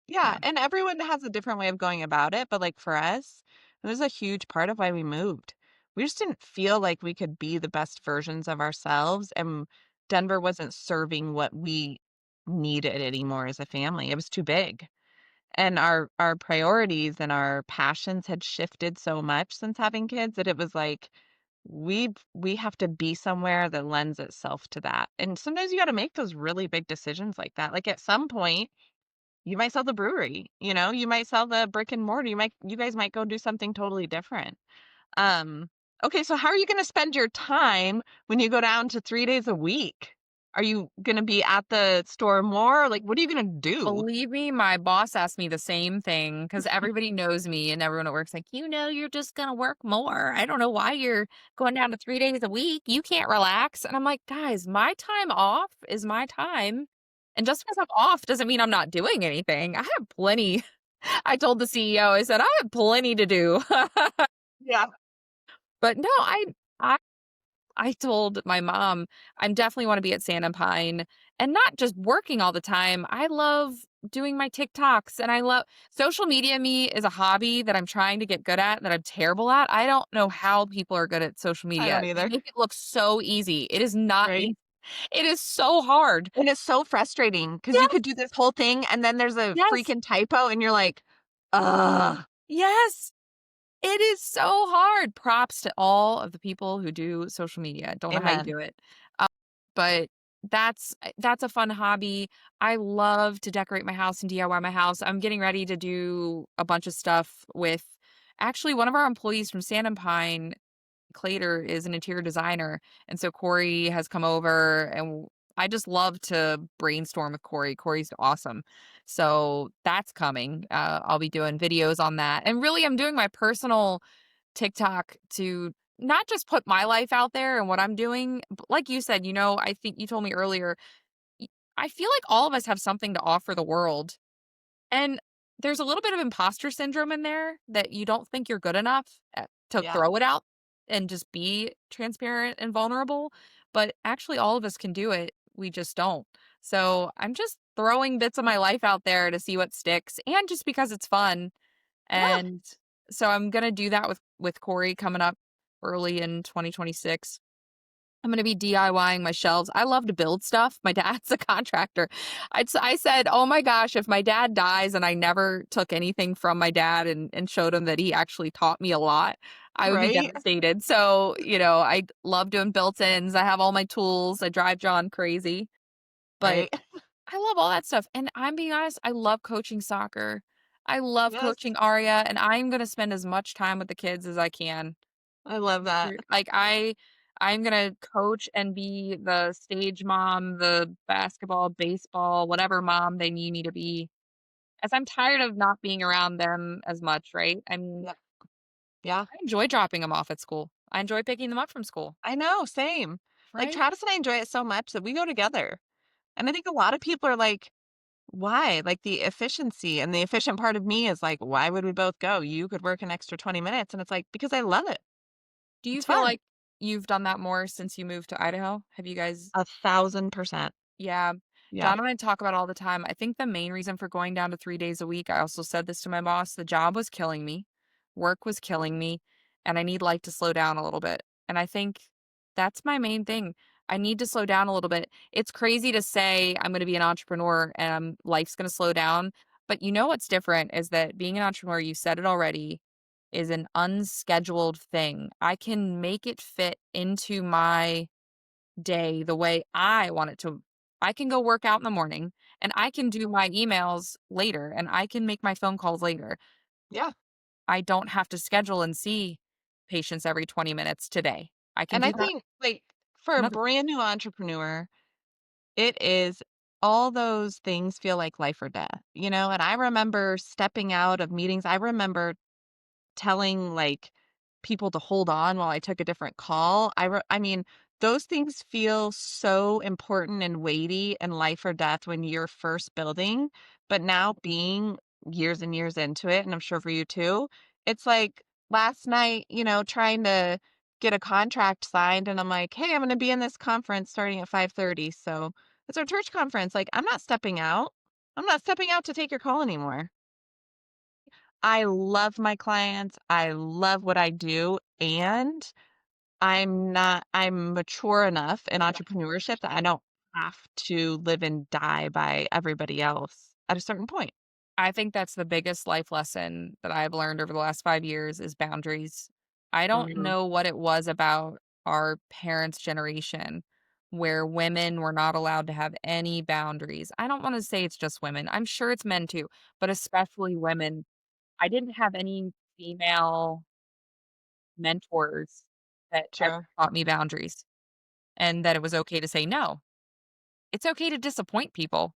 Yeah, Yeah. and everyone has a different way of going about it, but, like, for us, it was a huge part of why we moved. We just didn't feel like we could be the best versions of ourselves, and Denver wasn't serving what we needed anymore as a family. It was too big. And our priorities and our passions had shifted so much since having kids that it was like, we have to be somewhere that lends itself to that. And sometimes you gotta make those really big decisions like that. Like, at some point, you might sell the brewery, you might sell the brick and mortar, you guys might go do something totally different. Um, okay, so how are you gonna spend your time when you go down to 3 days a week? Are you gonna be at the store more? Like, what are you gonna do? Believe me, my boss asked me the same thing because everybody knows me and everyone at work's like, you're just going to work more. I don't know why you're going down to 3 days a week. You can't relax. And I'm like, guys, my time off is my time. And just because I'm off doesn't mean I'm not doing anything. I have plenty. I told the CEO, I said, I have plenty to do. Yeah. But no, I I told my mom, I definitely want to be at Sand and Pine and not just working all the time. I love doing my TikToks and I love social media. Me is a hobby that I'm trying to get good at that I'm terrible at. I don't know how people are good at social I media. don't They either. make it look so easy. It is not Right? easy. It is so hard. And it's so frustrating because you Yes, could do this whole thing and then there's a yes, freaking typo and you're like, ugh. yes. It is so hard. Props to all of the people who do social media. Don't know how you Amen. do it. Um, but that's a fun hobby. I love to decorate my house and DIY my house. I'm getting ready to do a bunch of stuff with actually one of our employees from Sand and Pine. Clater is an interior designer, and so Corey has come over, and I just love to brainstorm with Corey. Corey's awesome. So that's coming. I'll be doing videos on that. And really, I'm doing my personal TikTok to not just put my life out there and what I'm doing. But like you said, I think you told me earlier, y- I feel like all of us have something to offer the world. And there's a little bit of imposter syndrome in there that you don't think you're good enough to Yeah. throw it out and just be transparent and vulnerable. But actually, all of us can do it. We just don't. So I'm just throwing bits of my life out there to see what sticks and just because it's fun. Yeah. And so I'm going to do that with Corey coming up early in 2026. I'm gonna be DIYing my shelves. I love to build stuff. My dad's a contractor. I said, "Oh my gosh, if my dad dies and I never took anything from my dad and showed him that he actually taught me a lot, I would be Right? devastated." So, I love doing built-ins. I have all my tools. I drive John crazy, but Right? I love all that stuff. And I'm being honest, I love coaching soccer. I love Yes. coaching Aria, and I'm gonna spend as much time with the kids as I can. I love that. Like I'm gonna coach and be the stage mom, the basketball, baseball, whatever mom they need me to be. As I'm tired of not being around them as much, right? I mean, Yeah. Yeah. I enjoy dropping them off at school. I enjoy picking them up from school, I know, same. Like right? Travis and I enjoy it so much that we go together. And I think a lot of people are like, why? Like the efficiency and the efficient part of me is like, why would we both go? You could work an extra 20 minutes. And it's like, because I love it. Do you It's feel fun. like you've done that more since you moved to Idaho? Have you guys 1,000%. Yeah. Yeah. John and I talk about all the time. I think the main reason for going down to 3 days a week, I also said this to my boss, the job was killing me, work was killing me, and I need life to slow down a little bit. And I think that's my main thing. I need to slow down a little bit. It's crazy to say I'm going to be an entrepreneur and life's going to slow down. But you know what's different is that being an entrepreneur, you said it already, is an unscheduled thing. I can make it fit into my day the way I want it to. I can go work out in the morning and I can do my emails later and I can make my phone calls later. Yeah. I don't have to schedule and see patients every 20 minutes today. I can And I do that think like for a another. brand new entrepreneur, it is all those things feel like life or death, And I remember stepping out of meetings. I remember telling, like, people to hold on while I took a different call. I mean, those things feel so important and weighty and life or death when you're first building, but now being years and years into it, and I'm sure for you too, it's like last night, trying to get a contract signed, and I'm like, "Hey, I'm gonna be in this conference starting at 5:30, so it's our church conference." Like, I'm not stepping out. I'm not stepping out to take your call anymore. I love my clients. I love what I do, and I'm mature enough in entrepreneurship that I don't have to live and die by everybody else at a certain point. I think that's the biggest life lesson that I've learned over the last 5 years is boundaries. I don't Mhm. know what it was about our parents' generation where women were not allowed to have any boundaries. I don't want to say it's just women. I'm sure it's men too, but especially women. I didn't have any female mentors that ever Sure. taught me boundaries and that it was okay to say no. It's okay to disappoint people.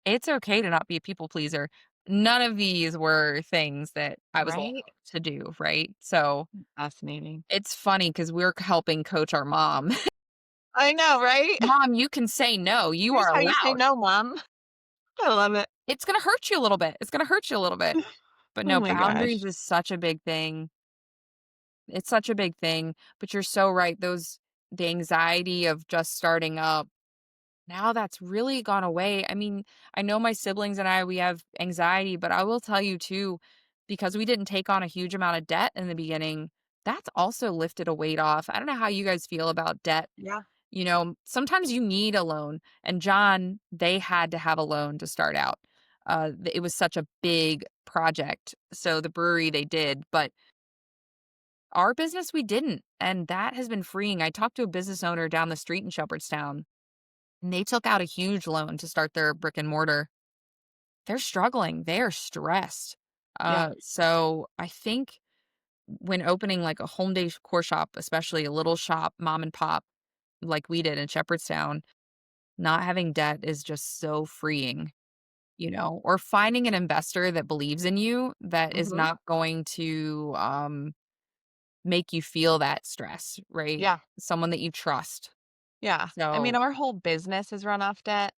It's okay to not be a people pleaser. None of these were things that I was allowed Right? to do, right? So Fascinating. it's funny because we're helping coach our mom. I know, right? Mom, you can say no. You Here's are how you say allowed. no, mom. I love it. It's going to hurt you a little bit. It's going to hurt you a little bit. But Oh no, my boundaries gosh. is such a big thing. It's such a big thing, but you're so right. The anxiety of just starting up, now that's really gone away. I mean, I know my siblings and I, we have anxiety, but I will tell you too, because we didn't take on a huge amount of debt in the beginning, that's also lifted a weight off. I don't know how you guys feel about debt. Yeah. Sometimes you need a loan. And John, they had to have a loan to start out. It was such a big project. So the brewery they did, but our business we didn't. And that has been freeing. I talked to a business owner down the street in Shepherdstown, and they took out a huge loan to start their brick and mortar. They're struggling. They're stressed. Yeah. So I think when opening like a home decor shop, especially a little shop, mom and pop, like we did in Shepherdstown, not having debt is just so freeing, or finding an investor that believes in you, that is Mhm. not going to make you feel that stress, right? Yeah. Someone that you trust. Yeah. I mean, So, our whole business is run off debt.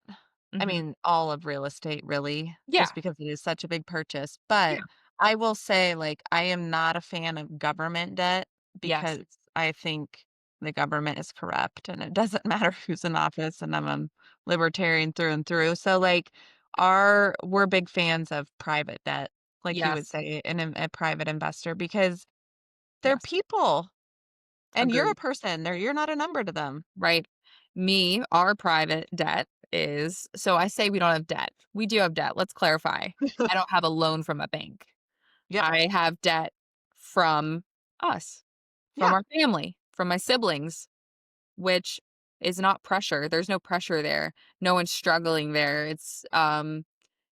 I mhm. mean, all of real estate really, Yeah, just because it is such a big purchase. yeah, But I will say, like, I am not a fan of government debt yes, because I think the government is corrupt and it doesn't matter who's in office, and I'm a libertarian through and through. So like we're big fans of private debt, like you would yes, say, a private investor because they're yes. people and you're a Agreed. person. You're not a number to them. Right. Our private debt is, so I say we don't have debt. We do have debt. Let's clarify. I don't have a loan from a bank. Yep. I have debt from us, from Yeah. our family, from my siblings, which is not pressure. There's no pressure there. No one's struggling there. And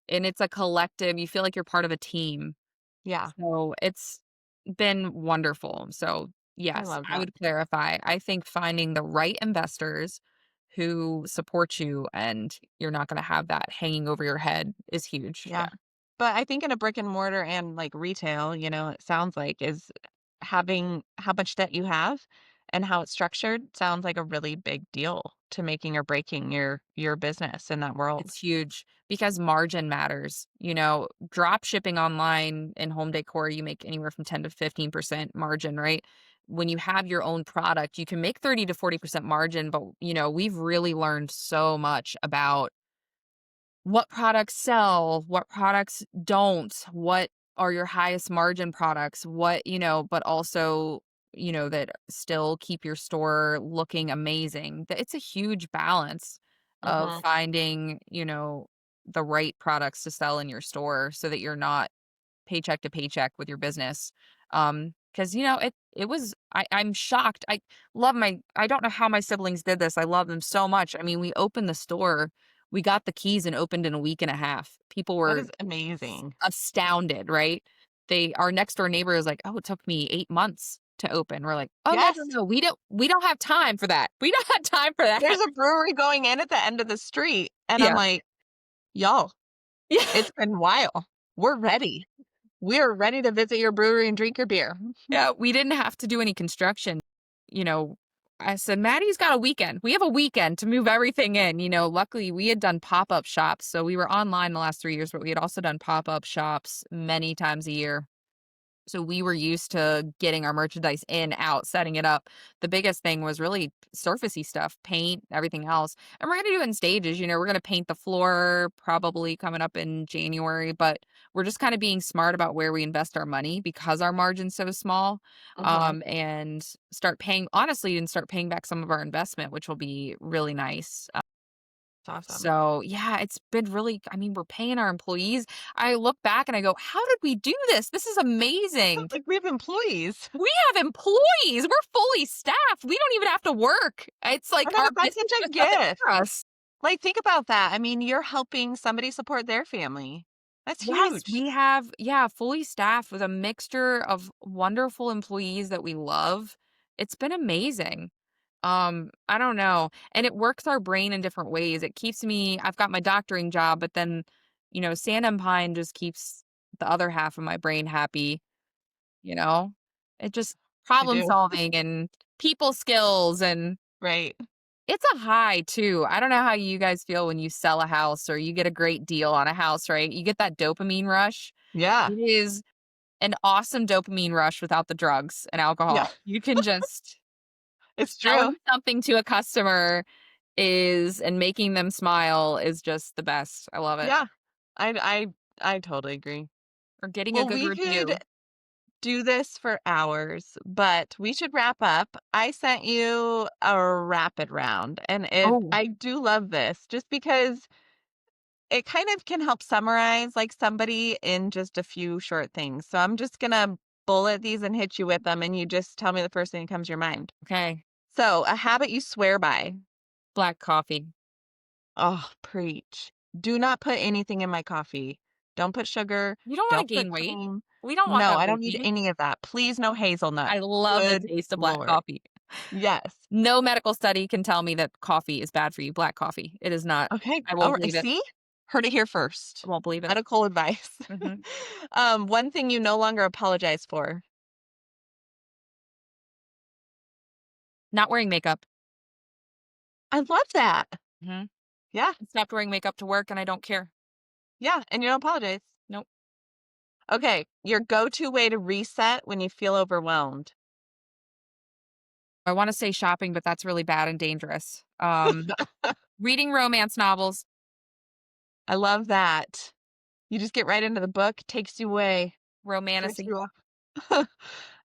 it's a collective, you feel like you're part of a team. Yeah. So it's been wonderful. So, I yes, love I that. would clarify. I think finding the right investors who support you and you're not going to have that hanging over your head is huge. Yeah. Yeah. But I think in a brick and mortar and like retail, it sounds like is having how much debt you have and how it's structured sounds like a really big deal to making or breaking your business in that world. It's huge because margin matters. Drop shipping online in home decor, you make anywhere from 10 to 15% margin, right? When you have your own product, you can make 30 to 40% margin, but we've really learned so much about what products sell, what products don't, what are your highest margin products, but also, that still keep your store looking amazing. It's a huge balance of Mhm. finding, the right products to sell in your store so that you're not paycheck to paycheck with your business. Because I'm shocked. I don't know how my siblings did this. I love them so much. I mean, we opened the store, we got the keys and opened in a week and a half. People That were is amazing. astounded, right? Our next door neighbor was like, "Oh, it took me 8 months to open." We're like, "Oh, no, no, Yes. no, we don't have time for that. We don't have time for that." There's a brewery going in at the end of the street and I'm Yeah. like, "Y'all, Yeah. it's been a while. We're ready. We're ready to visit your brewery and drink your beer." Yeah, we didn't have to do any construction. You know, I said, Maddie's got a weekend. We have a weekend to move everything in. Luckily we had done pop up shops. So we were online the last 3 years, but we had also done pop up shops many times a year. So we were used to getting our merchandise in, out, setting it up. The biggest thing was really surfacey stuff, paint, everything else. And we're going to do it in stages. We're going to paint the floor probably coming up in January, but we're just kind of being smart about where we invest our money because our margin's so small. Mhm. And start paying back some of our investment, which will be really nice. It's awesome. So, yeah, it's been really, I mean, we're paying our employees. I look back and I go, how did we do this? This is amazing. Like, we have employees. We have employees. We're fully staffed. We don't even have to work. It's I like know, our that's business such a just does it gift. for us. Like, think about that. I mean, you're helping somebody support their family. That's Yes, huge. we have, yeah, fully staffed with a mixture of wonderful employees that we love. It's been amazing. I don't know. And it works our brain in different ways. I've got my doctoring job, but then, Sand and Pine just keeps the other half of my brain happy, you know? It just I problem do. solving and people skills, and Right. it's a high too. I don't know how you guys feel when you sell a house or you get a great deal on a house, right? You get that dopamine rush. Yeah. It is an awesome dopamine rush without the drugs and alcohol. Yeah. You can just It's true. selling something to a customer and making them smile is just the best. I love it. Yeah. I totally agree. Or getting a Well, good we review. could do this for hours, but we should wrap up. I sent you a rapid round, and Oh, I do love this just because it kind of can help summarize like somebody in just a few short things. So I'm just gonna bullet these and hit you with them, and you just tell me the first thing that comes to your mind. okay. So, a habit you swear by. Black coffee. Oh, preach. Do not put anything in my coffee. Don't put sugar. You don't want Don't to put gain weight. cream. We don't want No, that I don't weight need gain. any of that. Please, no hazelnut. I love the Good taste of black Lord. coffee. Yes. No medical study can tell me that coffee is bad for you. Black coffee. It is not. Okay. I All won't right. believe it. See? Heard it here first. I won't believe it. Medical advice. Mhm. One thing you no longer apologize for. Not wearing makeup. I love that. Mhm. Yeah. I stopped wearing makeup to work and I don't care. Yeah. And you don't apologize. Nope. Okay. Your go-to way to reset when you feel overwhelmed. I want to say shopping, but that's really bad and dangerous. Reading romance novels. I love that. You just get right into the book, takes you away. Trips Romantasy. you off.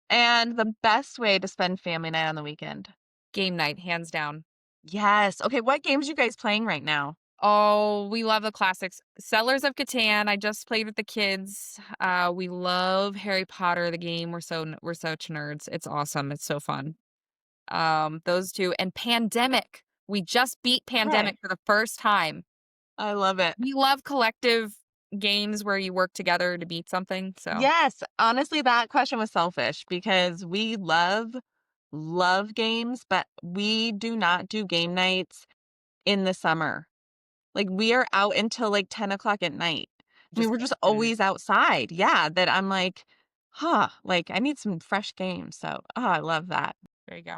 And the best way to spend family night on the weekend. Game night, hands down. Yes. Okay, what games you guys playing right now? Oh, we love the classics. Settlers of Catan. I just played with the kids. We love Harry Potter, the game. We're such nerds. It's awesome. It's so fun. Those two and Pandemic. We just beat Pandemic Okay. for the first time. I love it. We love collective games where you work together to beat something. So Yes. Honestly, that question was selfish because we love games, but we do not do game nights in the summer. Like we are out until like 10 o'clock at night. I mean, just we're get just food. always outside. Yeah. That I'm like, like I need some fresh games. So, I love that. There you go.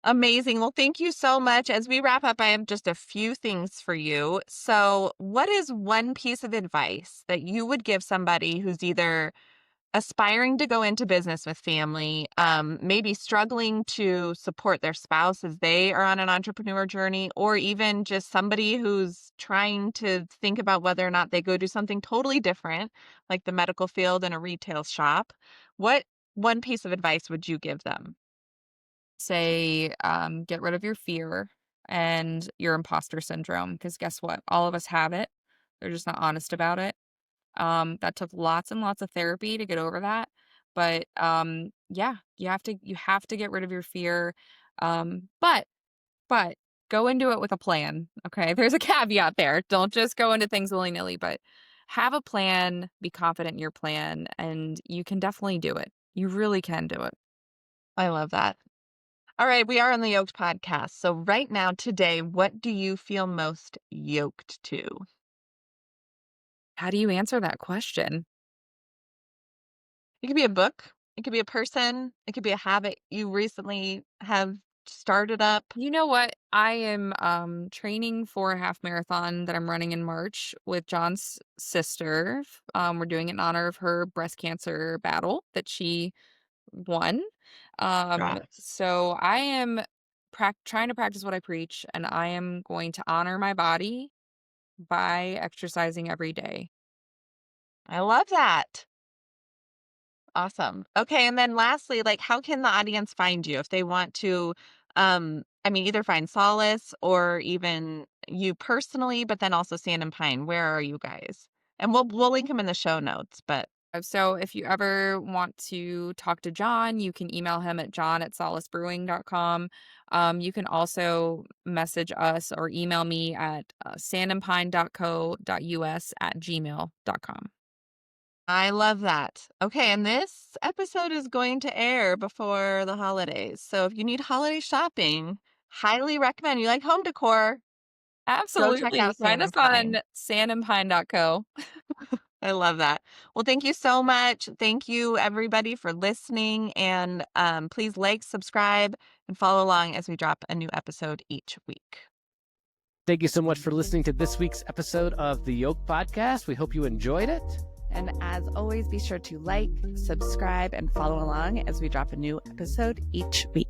Amazing. Well, thank you so much. As we wrap up, I have just a few things for you. So, what is one piece of advice that you would give somebody who's either aspiring to go into business with family, maybe struggling to support their spouse as they are on an entrepreneur journey, or even just somebody who's trying to think about whether or not they go do something totally different, like the medical field and a retail shop? What one piece of advice would you give them? Say, get rid of your fear and your imposter syndrome. Because guess what? All of us have it. They're just not honest about it. That took lots and lots of therapy to get over that. But yeah, you have to get rid of your fear. But go into it with a plan. Okay. There's a caveat there. Don't just go into things willy-nilly, but have a plan, be confident in your plan, and you can definitely do it. You really can do it. I love that. All right, we are on the Yoked podcast. So, right now, today, what do you feel most yoked to? How do you answer that question? It could be a book, it could be a person, it could be a habit you recently have started up. You know what? I am training for a half marathon that I'm running in March with John's sister. We're doing it in honor of her breast cancer battle that she won. Yes. So I am trying to practice what I preach, and I am going to honor my body by exercising every day. I love that. Awesome. Okay, and then lastly, like how can the audience find you if they want to either find solace or even you personally, but then also Sand and Pine. Where are you guys? And we'll link them in the show notes, but So if you ever want to talk to John, you can email him at john@solacebrewing.com. You can also message us or email me at sandandpine.co.us@gmail.com. I love that. Okay, and this episode is going to air before the holidays. So if you need holiday shopping, highly recommend. You like home decor, go check Absolutely. out Find Sand us and Pine. on sandandpine.co. I love that. Well, thank you so much. Thank you everybody for listening, and please like, subscribe, and follow along as we drop a new episode each week. Thank you so much for listening to this week's episode of the Yoke Podcast. We hope you enjoyed it. And as always, be sure to like, subscribe, and follow along as we drop a new episode each week.